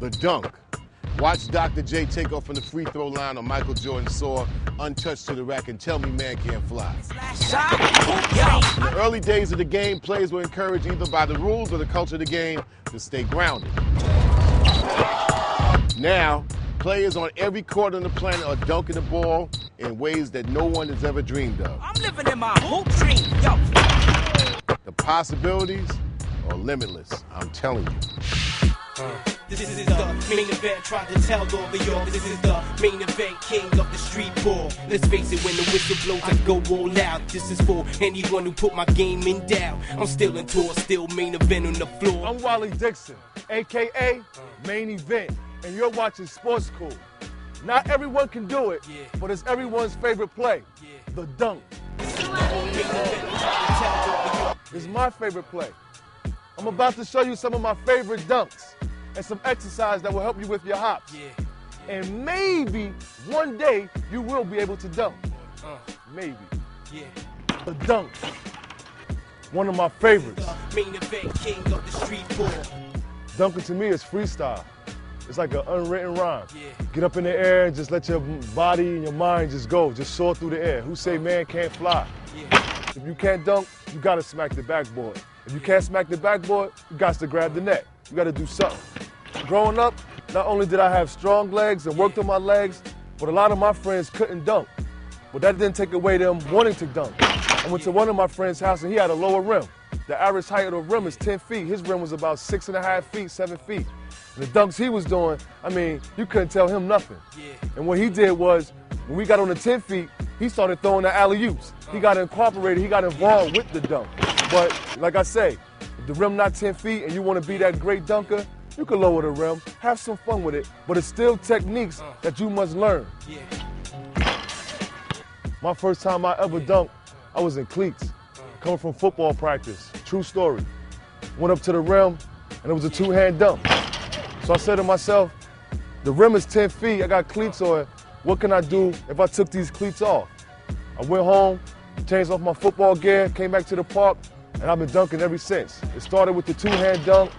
the dunk. Watch Dr. J take off from the free throw line on Michael Jordan's soar, untouched to the rack, and tell me man can't fly. In the early days of the game, players were encouraged either by the rules or the culture of the game to stay grounded. Now, players on every court on the planet are dunking the ball in ways that no one has ever dreamed of. I'm living in my hoop dream, yo. The possibilities are limitless, I'm telling you. This is the main event, tried to tell all of y'all. This is the main event, king of the street ball. Let's face it, when the whistle blows, I go all out. This is for anyone who put my game in doubt. I'm still in tour, still main event on the floor. I'm Wally Dixon, a.k.a. Main Event, and you're watching Sports Cool. Not everyone can do it, but it's everyone's favorite play, the dunk. This is my favorite play. I'm about to show you some of my favorite dunks and some exercise that will help you with your hops. And maybe one day you will be able to dunk. Maybe. The dunk. One of my favorites. Main event, king of the street ball. Dunking to me is freestyle. It's like an unwritten rhyme. Get up in the air and just let your body and your mind just go. Just soar through the air. Who say man can't fly? If you can't dunk, you gotta smack the backboard. If you can't smack the backboard, you got to grab the net. You gotta do something. Growing up, not only did I have strong legs and worked on my legs, but a lot of my friends couldn't dunk. But that didn't take away them wanting to dunk. I went to one of my friend's house and he had a lower rim. The average height of the rim is 10 feet. His rim was about 6.5 feet, 7 feet. And the dunks he was doing, I mean, you couldn't tell him nothing. And what he did was, when we got on the 10 feet, he started throwing the alley-oops. He got incorporated, he got involved with the dunk. But like I say, if the rim not 10 feet and you want to be that great dunker, you can lower the rim, have some fun with it, but it's still techniques that you must learn. My first time I ever dunked, I was in cleats, coming from football practice. True story. Went up to the rim, and it was a two-hand dunk. So I said to myself, the rim is 10 feet, I got cleats on, what can I do if I took these cleats off? I went home, changed off my football gear, came back to the park, and I've been dunking ever since. It started with the two-hand dunk,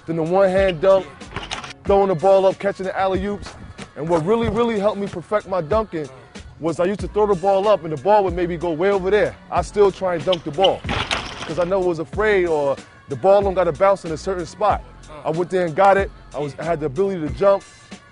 then the one-hand dunk, throwing the ball up, catching the alley-oops. And what really helped me perfect my dunking was I used to throw the ball up and the ball would maybe go way over there. I still try and dunk the ball because I know I was afraid or the ball don't got to bounce in a certain spot. I went there and got it. I had the ability to jump,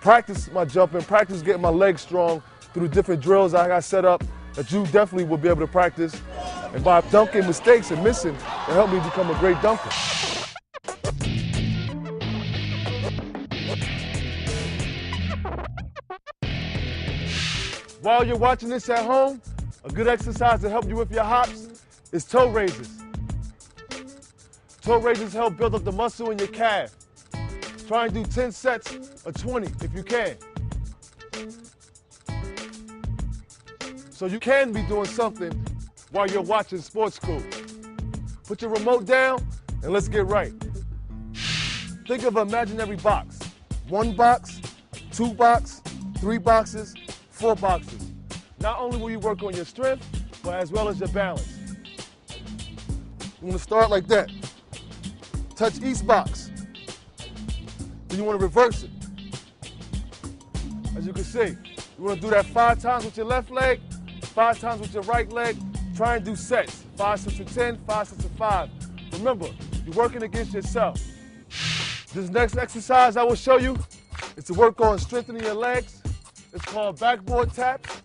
practice my jumping, practice getting my legs strong through the different drills I got set up that you definitely will be able to practice. And by dunking mistakes and missing, it helped me become a great dunker. While you're watching this at home, a good exercise to help you with your hops is toe raises. Toe raises help build up the muscle in your calf. Try and do 10 sets of 20 if you can. So you can be doing something while you're watching Sports Cool. Put your remote down and let's get right. Think of an imaginary box. 1 box, 2 box, 3 boxes, 4 boxes. Not only will you work on your strength, but as well as your balance. You want to start like that. Touch each box. Then you want to reverse it. As you can see, you want to do that 5 times with your left leg, 5 times with your right leg. Try and do sets. 5 sets of 10, 5 sets of 5. Remember, you're working against yourself. This next exercise I will show you is to work on strengthening your legs. It's called backboard taps.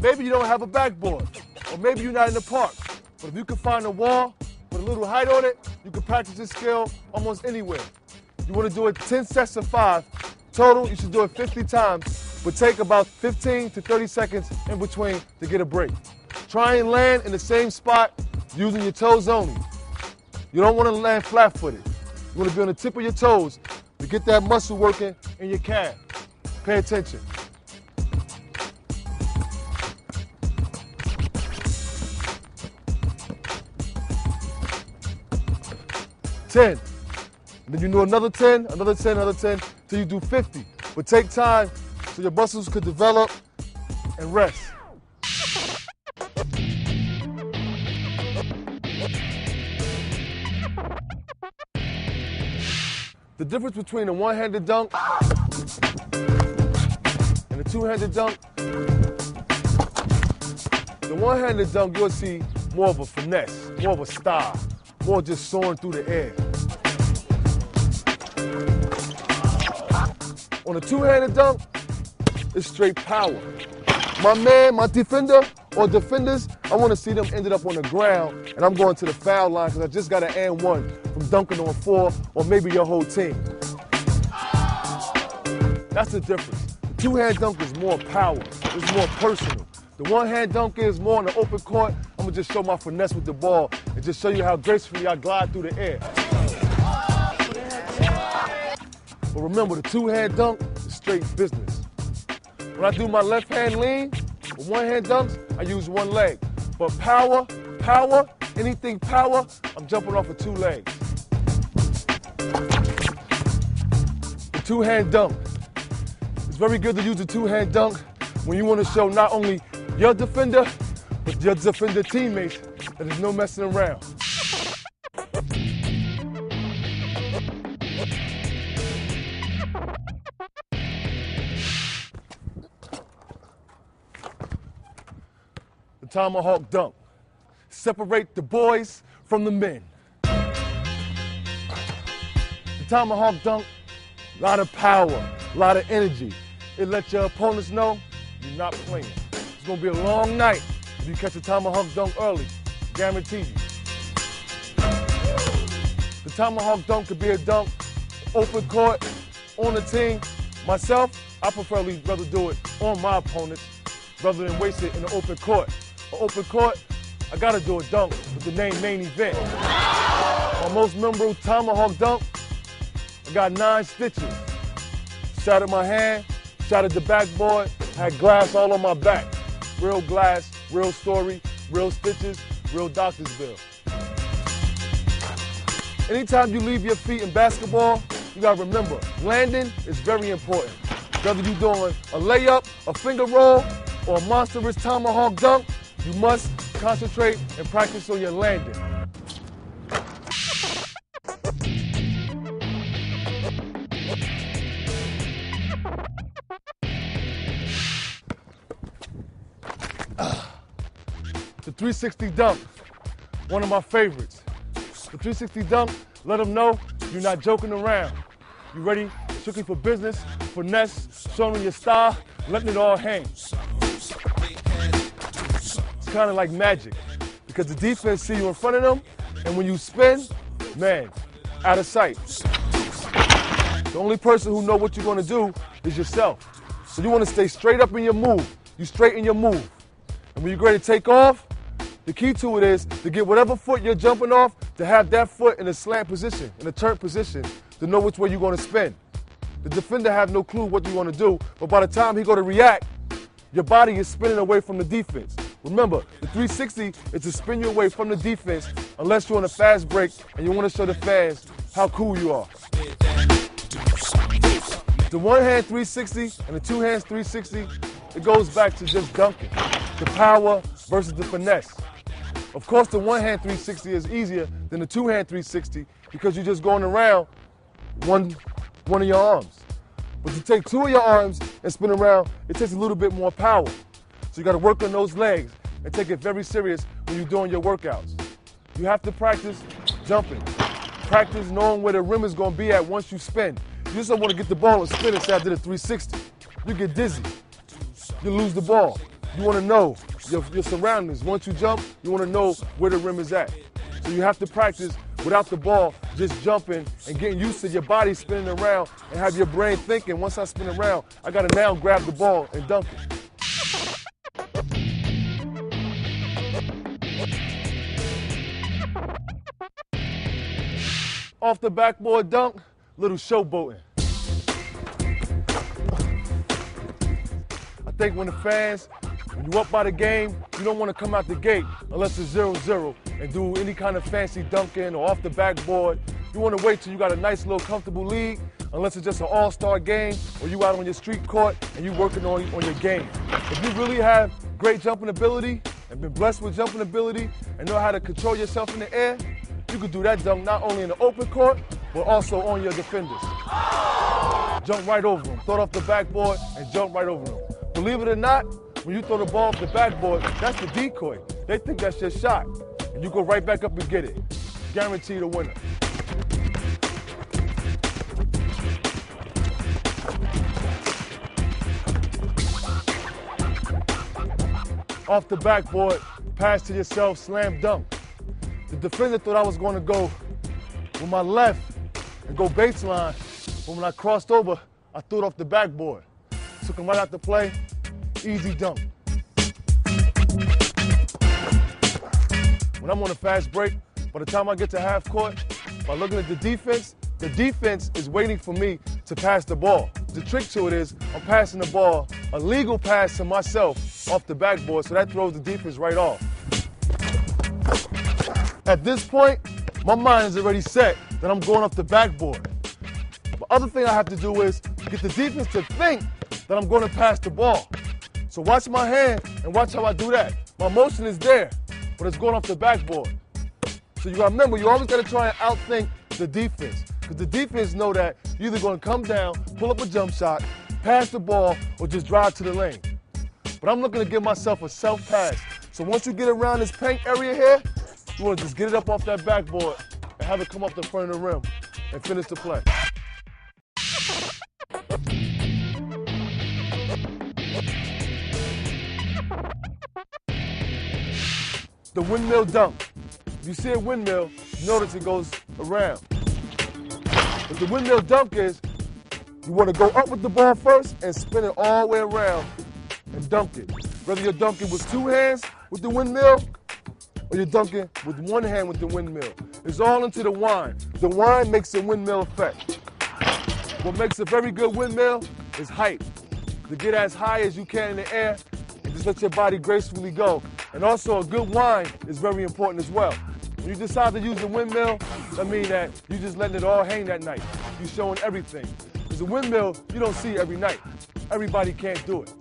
Maybe you don't have a backboard, or maybe you're not in the park. But if you can find a wall with a little height on it, you can practice this skill almost anywhere. You want to do it 10 sets of 5. Total, you should do it 50 times, but take about 15 to 30 seconds in between to get a break. Try and land in the same spot using your toes only. You don't want to land flat-footed. You want to be on the tip of your toes to get that muscle working in your calf. Pay attention. Ten. And then you do another 10, another 10, another 10, till you do 50. But take time so your muscles could develop and rest. The difference between a one-handed dunk and a two-handed dunk, the one-handed dunk, you'll see more of a finesse, more of a style, more just soaring through the air. On a two-handed dunk, it's straight power. My man, my defender or defenders, I want to see them ended up on the ground, and I'm going to the foul line because I just got an and-1 from dunking on 4 or maybe your whole team. That's the difference. The two-hand dunk is more power. It's more personal. The one-hand dunk is more on the open court. I'm going to just show my finesse with the ball and just show you how gracefully I glide through the air. But remember, the two-hand dunk is straight business. When I do my left-hand lean, with one-hand dunks, I use one leg. But power, anything power, I'm jumping off of 2 legs. The two-hand dunk. It's very good to use the two-hand dunk when you want to show not only your defender, but your defender teammates that there's no messing around. The tomahawk dunk. Separate the boys from the men. The tomahawk dunk, a lot of power, a lot of energy. It lets your opponents know you're not playing. It's gonna be a long night if you catch a tomahawk dunk early, guaranteed you. The tomahawk dunk could be a dunk, open court, on the team. Myself, I preferably rather do it on my opponents rather than waste it in the open court. For open court, I gotta do a dunk with the name main event. My most memorable tomahawk dunk, I got 9 stitches. Shattered my hand, shattered the backboard, had glass all on my back. Real glass, real story, real stitches, real doctor's bill. Anytime you leave your feet in basketball, you gotta remember, landing is very important. Whether you're doing a layup, a finger roll, or a monstrous tomahawk dunk, you must concentrate and practice on your landing. The 360 dunk, one of my favorites. The 360 dunk, let them know you're not joking around. You ready, strictly for business, finesse, showing your style, letting it all hang. It's kind of like magic, because the defense see you in front of them, and when you spin, man, out of sight. The only person who knows what you're going to do is yourself. So you want to stay straight up in your move. You straighten your move. And when you're ready to take off, the key to it is to get whatever foot you're jumping off, to have that foot in a slant position, in a turn position, to know which way you're going to spin. The defender have no clue what you want to do, but by the time he go to react, your body is spinning away from the defense. Remember, the 360 is to spin you away from the defense unless you're on a fast break and you want to show the fans how cool you are. The one-hand 360 and the two-hands 360, it goes back to just dunking. The power versus the finesse. Of course, the one-hand 360 is easier than the two-hand 360 because you're just going around one of your arms. But to take 2 of your arms and spin around, it takes a little bit more power. So you got to work on those legs and take it very serious when you're doing your workouts. You have to practice jumping. Practice knowing where the rim is going to be at once you spin. You just don't want to get the ball and spin it after the 360. You get dizzy. You lose the ball. You want to know your surroundings. Once you jump, you want to know where the rim is at. So you have to practice without the ball, just jumping and getting used to your body spinning around and have your brain thinking, once I spin around, I got to now grab the ball and dunk it. Off the backboard dunk, little showboating. I think when the fans, when you up by the game, you don't want to come out the gate unless it's 0-0 and do any kind of fancy dunking or off the backboard. You want to wait till you got a nice little comfortable lead, unless it's just an all-star game or you out on your street court and you working on your game. If you really have great jumping ability and been blessed with jumping ability and know how to control yourself in the air, you could do that dunk not only in the open court, but also on your defenders. Jump right over them. Throw it off the backboard and jump right over them. Believe it or not, when you throw the ball off the backboard, that's the decoy. They think that's your shot. And you go right back up and get it. Guaranteed a winner. Off the backboard, pass to yourself, slam dunk. The defender thought I was going to go with my left and go baseline, but when I crossed over, I threw it off the backboard. Took him right out the play, easy dunk. When I'm on a fast break, by the time I get to half court, by looking at the defense is waiting for me to pass the ball. The trick to it is I'm passing the ball, a legal pass to myself off the backboard, so that throws the defense right off. At this point, my mind is already set that I'm going off the backboard. The other thing I have to do is get the defense to think that I'm going to pass the ball. So watch my hand and watch how I do that. My motion is there, but it's going off the backboard. So you got to remember, you always got to try and outthink the defense, because the defense know that you're either going to come down, pull up a jump shot, pass the ball, or just drive to the lane. But I'm looking to give myself a self-pass. So once you get around this paint area here, you want to just get it up off that backboard and have it come off the front of the rim and finish the play. The windmill dunk. If you see a windmill, notice it goes around. What the windmill dunk is, you want to go up with the ball first and spin it all the way around and dunk it. Whether you're dunking with two hands with the windmill or you're dunking with one hand with the windmill. It's all into the wind. The wind makes a windmill effect. What makes a very good windmill is height. To get as high as you can in the air and just let your body gracefully go. And also a good wind is very important as well. When you decide to use a windmill, that means that you're just letting it all hang that night. You're showing everything. Because a windmill, you don't see every night. Everybody can't do it.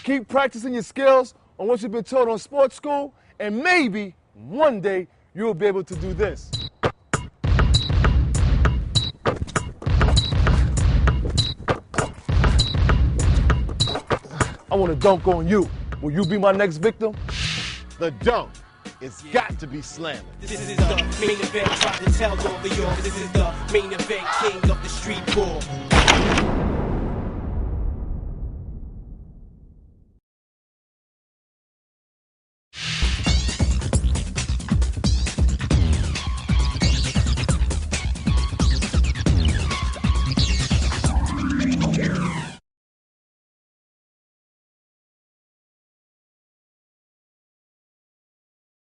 Keep practicing your skills on what you've been taught on sports school, and maybe one day you'll be able to do this. I want to dunk on you. Will you be my next victim? The dunk. It's got to be slamming. This is the main event, try to tell all of y'all. This is the main event, king of the street ball.